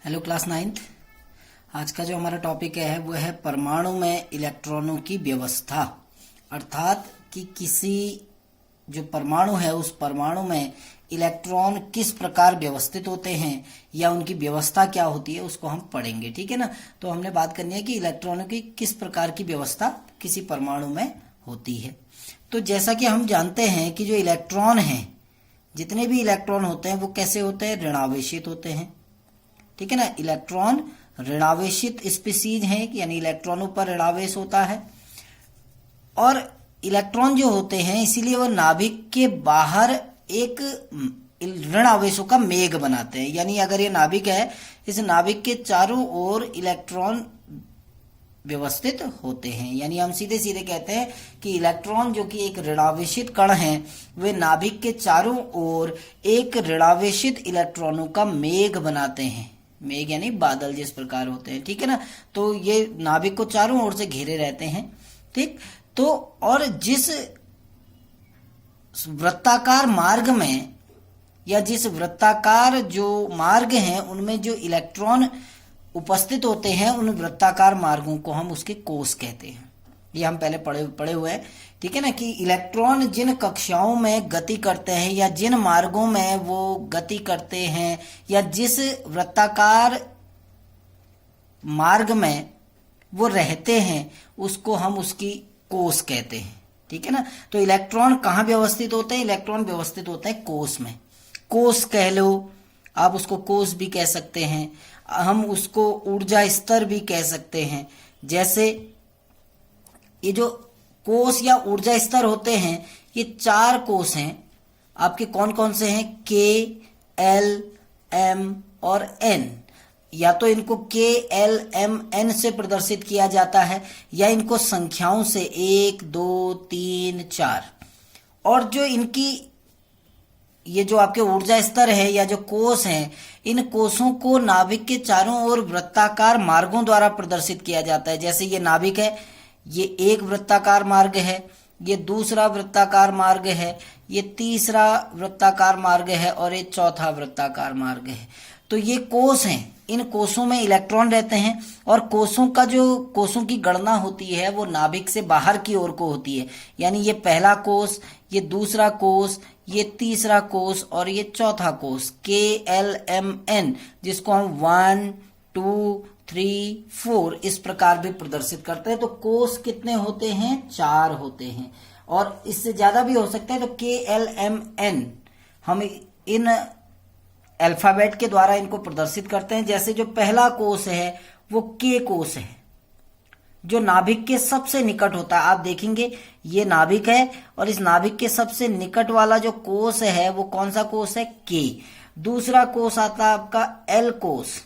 Hello class ninth. आज का जो हमारा टॉपिक है वो है परमाणु में इलेक्ट्रॉनों की व्यवस्था। अर्थात कि किसी जो परमाणु है उस परमाणु में इलेक्ट्रॉन किस प्रकार व्यवस्थित होते हैं या उनकी व्यवस्था क्या होती है उसको हम पढ़ेंगे। ठीक है ना। तो हमने बात करनी है कि इलेक्ट्रॉनों की किस प्रकार की व्यवस्था किसी परमाणु में होती है। तो जैसा कि हम जानते हैं कि जो इलेक्ट्रॉन हैं, जितने भी इलेक्ट्रॉन होते हैं वो कैसे होते हैं, ऋणावेशित होते हैं। ठीक है ना। इलेक्ट्रॉन ऋणावेशित स्पीसीज है, यानी इलेक्ट्रॉनों पर ऋणावेश होता है। और इलेक्ट्रॉन जो होते हैं इसीलिए वो नाभिक के बाहर एक ऋण आवेशों का मेघ बनाते हैं। यानी अगर ये नाभिक है, इस नाभिक के चारों ओर इलेक्ट्रॉन व्यवस्थित होते हैं। यानी हम सीधे सीधे कहते हैं कि इलेक्ट्रॉन जो कि एक ऋणावेशित कण है, वे नाभिक के चारों ओर एक ऋणावेशित इलेक्ट्रॉनों का मेघ बनाते हैं। मेघ यानी बादल जिस प्रकार होते हैं। ठीक है ना। तो ये नाभिक को चारों ओर से घेरे रहते हैं। ठीक। तो और जिस वृत्ताकार मार्ग में या जिस वृत्ताकार जो मार्ग हैं उनमें जो इलेक्ट्रॉन उपस्थित होते हैं, उन वृत्ताकार मार्गों को हम उसके कोष कहते हैं। ये हम पहले पढ़े हुए हैं। ठीक है ना। कि इलेक्ट्रॉन जिन कक्षाओं में गति करते हैं या जिन मार्गों में वो गति करते हैं या जिस वृत्ताकार मार्ग में वो रहते हैं उसको हम उसकी कोष कहते हैं। ठीक है ना। तो इलेक्ट्रॉन कहाँ व्यवस्थित होते हैं? इलेक्ट्रॉन व्यवस्थित होते हैं कोष में। कोष कह लो, आप उसको कोष भी कह सकते हैं, हम उसको ऊर्जा स्तर भी कह सकते हैं। जैसे ये जो कोष या ऊर्जा स्तर होते हैं, ये 4 कोष हैं आपके। कौन कौन से हैं? के, एल, एम और एन। या तो इनको के, एल, एम, एन से प्रदर्शित किया जाता है या इनको संख्याओं से 1, 2, 3, 4। और जो इनकी ये जो आपके ऊर्जा स्तर है या जो कोष हैं, इन कोषों को नाभिक के चारों ओर वृत्ताकार मार्गों द्वारा प्रदर्शित किया जाता है। जैसे ये नाभिक है, ये एक वृत्ताकार मार्ग है, ये दूसरा वृत्ताकार मार्ग है, ये तीसरा वृत्ताकार मार्ग है और ये चौथा वृत्ताकार मार्ग है। तो ये कोष हैं। इन कोषों में इलेक्ट्रॉन रहते हैं और कोषों की गणना होती है वो नाभिक से बाहर की ओर को होती है। यानी ये पहला कोष, ये दूसरा कोष, ये तीसरा कोष और ये चौथा कोष, के, एल, एम, एन, जिसको हम 1, 2, 3, 4 इस प्रकार भी प्रदर्शित करते हैं। तो कोष कितने होते हैं? 4 होते हैं और इससे ज्यादा भी हो सकते हैं। तो के, एल, एम, एन हम इन अल्फाबेट के द्वारा इनको प्रदर्शित करते हैं। जैसे जो पहला कोष है वो के कोष है, जो नाभिक के सबसे निकट होता है। आप देखेंगे ये नाभिक है और इस नाभिक के सबसे निकट वाला जो कोष है वो कौन सा कोष है? के। दूसरा कोष आता है आपका एल कोष।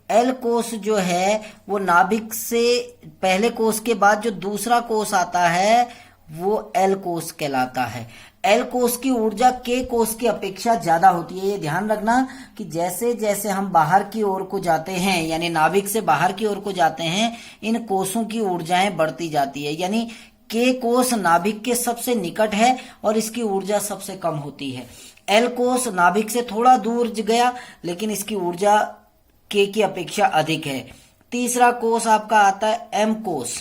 एल कोष जो है वो नाभिक से पहले कोष के बाद जो दूसरा कोष आता है वो एल कोष कहलाता है। एल कोष की ऊर्जा के कोष की अपेक्षा ज्यादा होती है। ये ध्यान रखना कि जैसे जैसे हम बाहर की ओर को जाते हैं, यानी नाभिक से बाहर की ओर को जाते हैं, इन कोषों की ऊर्जाएं बढ़ती जाती है। यानी के कोष नाभिक के सबसे निकट है और इसकी ऊर्जा सबसे कम होती है। एल कोष नाभिक से थोड़ा दूर गया लेकिन इसकी ऊर्जा के की अपेक्षा अधिक है। तीसरा कोष आपका आता है एम कोष।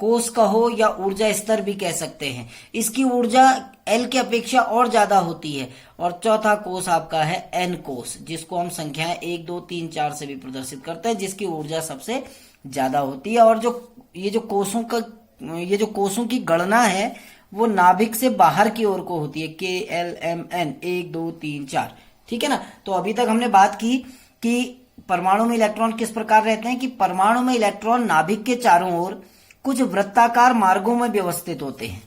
कोष कहो या ऊर्जा स्तर भी कह सकते हैं। इसकी ऊर्जा एल की अपेक्षा और ज्यादा होती है। और चौथा कोष आपका है एन कोष, जिसको हम संख्याएं 1, 2, 3, 4 से भी प्रदर्शित करते हैं, जिसकी ऊर्जा सबसे ज्यादा होती है। और ये जो कोषों की गणना है वो नाभिक से बाहर की ओर को होती है। के, एल, एम, एन 1, 2, 3, 4। ठीक है ना। तो अभी तक हमने बात की कि परमाणु में इलेक्ट्रॉन किस प्रकार रहते हैं। कि परमाणु में इलेक्ट्रॉन नाभिक के चारों ओर कुछ वृत्ताकार मार्गों में व्यवस्थित होते हैं,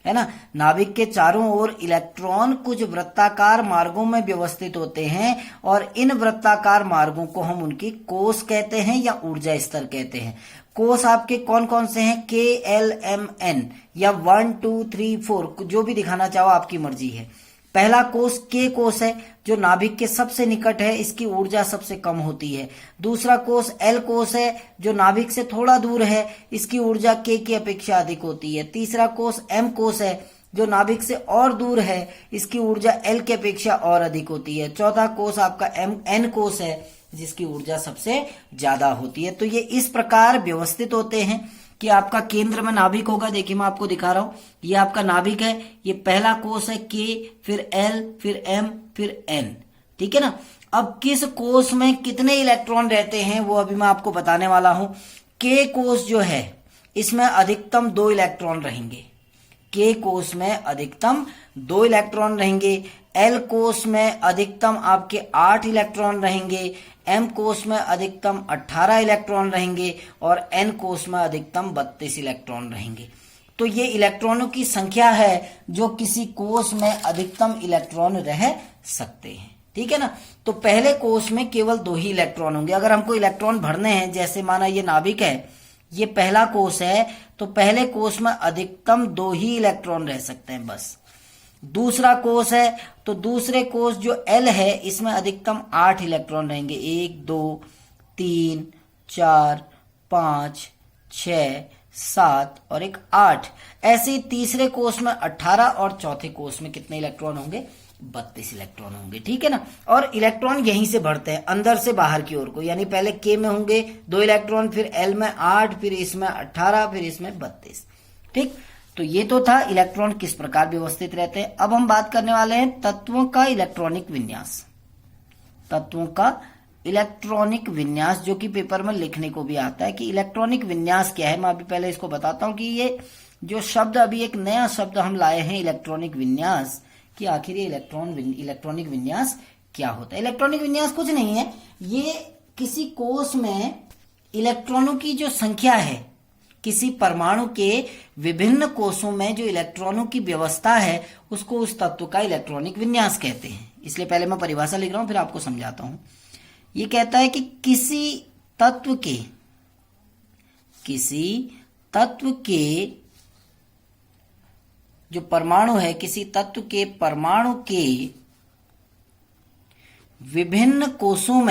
है ना। नाभिक के चारों ओर इलेक्ट्रॉन कुछ वृत्ताकार मार्गों में व्यवस्थित होते हैं और इन वृत्ताकार मार्गों को हम उनकी कोष कहते हैं या ऊर्जा स्तर कहते हैं। कोष आपके कौन कौन से हैं? के, एल, एम, एन या 1, 2, 3, 4 जो भी दिखाना चाहो आपकी मर्जी है। पहला कोष के कोष है जो नाभिक के सबसे निकट है, इसकी ऊर्जा सबसे कम होती है। दूसरा कोष एल कोष है जो नाभिक से थोड़ा दूर है, इसकी ऊर्जा के की अपेक्षा अधिक होती है। तीसरा कोष एम कोष है जो नाभिक से और दूर है इसकी ऊर्जा L की अपेक्षा और अधिक होती है। चौथा कोष आपका N कोष है जिसकी ऊर्जा सबसे ज्यादा होती है। तो ये इस प्रकार व्यवस्थित होते हैं कि आपका केंद्र में नाभिक होगा। देखिए मैं आपको दिखा रहा हूं, ये आपका नाभिक है, ये पहला कोष है K, फिर L, फिर M, फिर N, ठीक है ना। अब किस कोष में कितने इलेक्ट्रॉन रहते हैं वो अभी मैं आपको बताने वाला हूं। K कोष जो है इसमें अधिकतम 2 इलेक्ट्रॉन रहेंगे। K कोष में अधिकतम 2 इलेक्ट्रॉन रहेंगे। L कोष में अधिकतम आपके 8 इलेक्ट्रॉन रहेंगे। M कोष में अधिकतम 18 इलेक्ट्रॉन रहेंगे और N कोष में अधिकतम 32 इलेक्ट्रॉन रहेंगे। तो ये इलेक्ट्रॉनों की संख्या है जो किसी कोष में अधिकतम इलेक्ट्रॉन रह सकते हैं, ठीक है ना। तो पहले कोष में केवल 2 ही इलेक्ट्रॉन होंगे। अगर हमको इलेक्ट्रॉन भरने हैं, जैसे माना ये नाभिक है, ये पहला कोष है, तो पहले कोष में अधिकतम 2 ही इलेक्ट्रॉन रह सकते हैं बस। दूसरा कोष है तो दूसरे कोष जो L है इसमें अधिकतम 8 इलेक्ट्रॉन रहेंगे। 1, 2, 3, 4, 5, 6, 7 और एक 8। ऐसे ही तीसरे कोष में 18 और चौथे कोष में कितने इलेक्ट्रॉन होंगे? 32 इलेक्ट्रॉन होंगे, ठीक है ना। और इलेक्ट्रॉन यहीं से बढ़ते हैं अंदर से बाहर की ओर को, यानी पहले K में होंगे 2 इलेक्ट्रॉन, फिर L में 8, फिर इसमें 18, फिर इसमें 32, ठीक। तो ये तो था इलेक्ट्रॉन किस प्रकार व्यवस्थित रहते हैं। अब हम बात करने वाले हैं तत्वों का इलेक्ट्रॉनिक विन्यास। तत्वों का इलेक्ट्रॉनिक विन्यास जो कि पेपर में लिखने को भी आता है कि इलेक्ट्रॉनिक विन्यास क्या है। मैं अभी पहले इसको बताता हूं कि ये जो शब्द, अभी एक नया शब्द हम लाए हैं इलेक्ट्रॉनिक विन्यास, कि आखिर ये इलेक्ट्रॉनिक विन्यास क्या होता है। इलेक्ट्रॉनिक विन्यास कुछ नहीं है, ये किसी कोष में इलेक्ट्रॉनों की जो संख्या है, किसी परमाणु के विभिन्न कोषों में जो इलेक्ट्रॉनों की व्यवस्था है उसको उस तत्व का इलेक्ट्रॉनिक विन्यास कहते हैं। इसलिए पहले मैं परिभाषा लिख रहा हूं फिर आपको समझाता हूं। ये कहता है कि किसी तत्व के जो परमाणु है, किसी तत्व के परमाणु के विभिन्न कोषों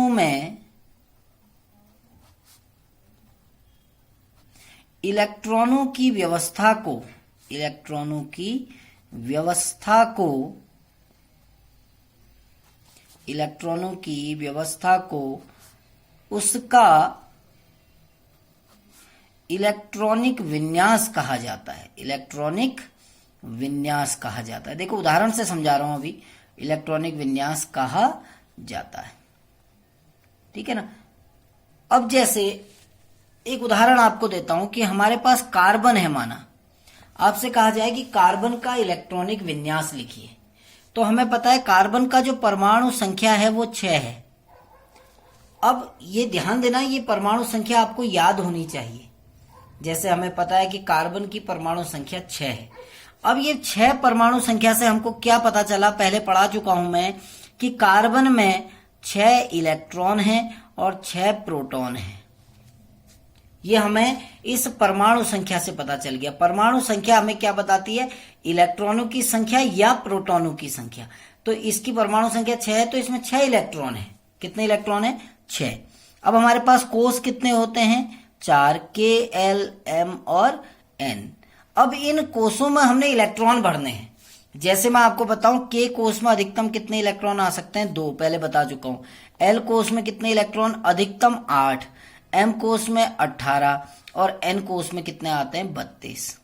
में इलेक्ट्रॉनों की व्यवस्था को उसका इलेक्ट्रॉनिक विन्यास कहा जाता है। इलेक्ट्रॉनिक विन्यास कहा जाता है। देखो उदाहरण से समझा रहा हूं अभी, इलेक्ट्रॉनिक विन्यास कहा जाता है, ठीक है ना। अब जैसे एक उदाहरण आपको देता हूं कि हमारे पास कार्बन है, माना आपसे कहा जाए कि कार्बन का इलेक्ट्रॉनिक विन्यास लिखिए, तो हमें पता है कार्बन का जो परमाणु संख्या है वो 6 है। अब ये ध्यान देना, ये परमाणु संख्या आपको याद होनी चाहिए। जैसे हमें पता है कि कार्बन की परमाणु संख्या 6 है। अब ये 6 परमाणु संख्या से हमको क्या पता चला, पहले पढ़ा चुका हूं मैं कि कार्बन में 6 इलेक्ट्रॉन हैं और 6 प्रोटॉन हैं। ये हमें इस परमाणु संख्या से पता चल गया। परमाणु संख्या हमें क्या बताती है? इलेक्ट्रॉनों की संख्या या प्रोटॉनों की संख्या। तो इसकी परमाणु संख्या 6 है, तो इसमें 6 इलेक्ट्रॉन है। कितने इलेक्ट्रॉन है? 6। अब हमारे पास कोष कितने होते हैं? 4, K, L, M और N। अब इन कोषों में हमने इलेक्ट्रॉन भरने हैं। जैसे मैं आपको बताऊं, K कोष में अधिकतम कितने इलेक्ट्रॉन आ सकते हैं? 2, पहले बता चुका हूं। L कोष में कितने इलेक्ट्रॉन? अधिकतम 8। M कोष में 18 और N कोष में कितने आते हैं? 32।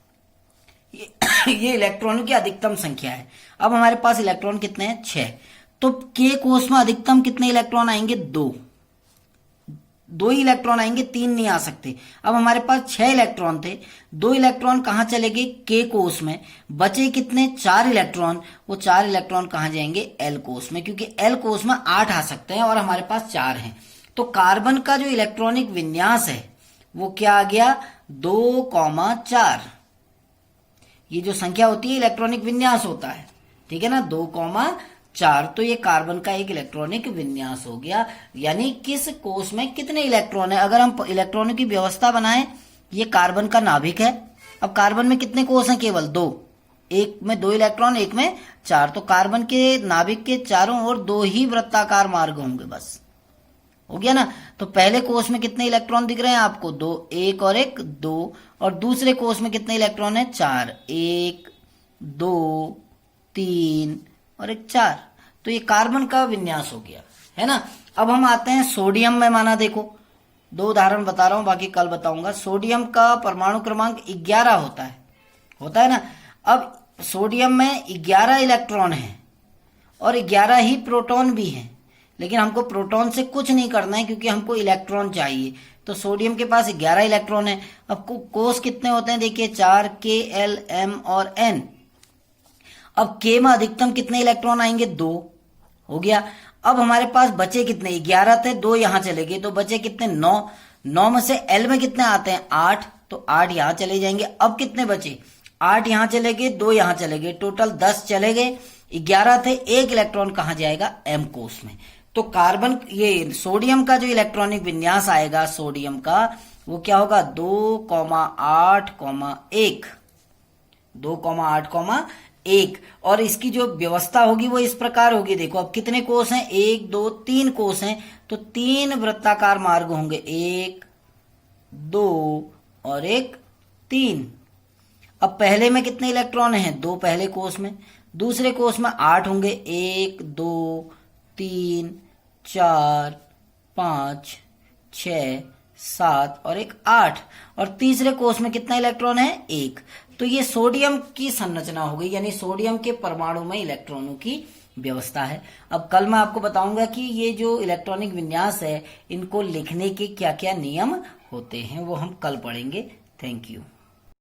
ये इलेक्ट्रॉनों की अधिकतम संख्या है। अब हमारे पास इलेक्ट्रॉन कितने हैं? 6। तो K कोष में अधिकतम कितने इलेक्ट्रॉन आएंगे? 2 ही इलेक्ट्रॉन आएंगे, 3 नहीं आ सकते। अब हमारे पास 6 इलेक्ट्रॉन थे, 2 इलेक्ट्रॉन कहां चले गए? K कोष में। बचे कितने? 4 इलेक्ट्रॉन। वो 4 इलेक्ट्रॉन कहां जाएंगे? L कोष में, क्योंकि L कोष में 8 आ सकते हैं और हमारे पास 4 हैं। तो कार्बन का जो इलेक्ट्रॉनिक विन्यास है वो क्या आ गया? 2,4। ये जो संख्या होती है इलेक्ट्रॉनिक विन्यास होता है, ठीक है ना, 2,4। तो ये कार्बन का एक इलेक्ट्रॉनिक विन्यास हो गया। यानी किस कोष में कितने इलेक्ट्रॉन है। अगर हम इलेक्ट्रॉनों की व्यवस्था बनाएं, ये कार्बन का नाभिक है। अब कार्बन में कितने कोष हैं? केवल 2। एक में 2 इलेक्ट्रॉन, एक में 4। तो कार्बन के नाभिक के चारों ओर 2 ही वृत्ताकार मार्ग होंगे बस। हो गया ना। तो पहले कोष में कितने इलेक्ट्रॉन दिख रहे हैं आपको? 2, एक और एक 2, और दूसरे कोष में कितने इलेक्ट्रॉन है? 4, 1 2 3 और एक 4। तो ये कार्बन का विन्यास हो गया, है ना। अब हम आते हैं सोडियम में। माना देखो, 2 उदाहरण बता रहा हूं, बाकी कल बताऊंगा। सोडियम का परमाणु क्रमांक 11 होता है ना। अब सोडियम में 11 इलेक्ट्रॉन है और 11 ही प्रोटॉन भी हैं, लेकिन हमको प्रोटॉन से कुछ नहीं करना है क्योंकि हमको इलेक्ट्रॉन चाहिए। तो सोडियम के पास 11 इलेक्ट्रॉन है। अब कोष कितने होते हैं? देखिए 4, K, L, M और N। अब K में अधिकतम कितने इलेक्ट्रॉन आएंगे? 2 हो गया। अब हमारे पास बचे कितने? 11 थे, 2 यहां चले गए, तो बचे कितने? 9। 9 में से L में कितने आते हैं? 8, तो 8 यहां चले जाएंगे। अब कितने बचे? 8 यहां चले गए, 2 यहां चले गए, टोटल 10 चले गए। 11 थे, 1 इलेक्ट्रॉन कहां जाएगा? M कोष में। तो कार्बन, ये सोडियम का जो इलेक्ट्रॉनिक विन्यास आएगा सोडियम का, वो क्या होगा? 2,8,1 2,8,1। और इसकी जो व्यवस्था होगी वो इस प्रकार होगी। देखो अब कितने कोष हैं? 1 2 3 कोष हैं, तो 3 वृत्ताकार मार्ग होंगे, 1 2 और एक 3। अब पहले में कितने इलेक्ट्रॉन हैं? 2 पहले कोष में। दूसरे कोष में 8 होंगे, 1 2 3 4 5 6 7 और एक 8। और तीसरे कोष में कितना इलेक्ट्रॉन है? 1। तो ये सोडियम की संरचना हो गई, यानी सोडियम के परमाणु में इलेक्ट्रॉनों की व्यवस्था है। अब कल मैं आपको बताऊंगा कि ये जो इलेक्ट्रॉनिक विन्यास है, इनको लिखने के क्या क्या नियम होते हैं, वो हम कल पढ़ेंगे। Thank you.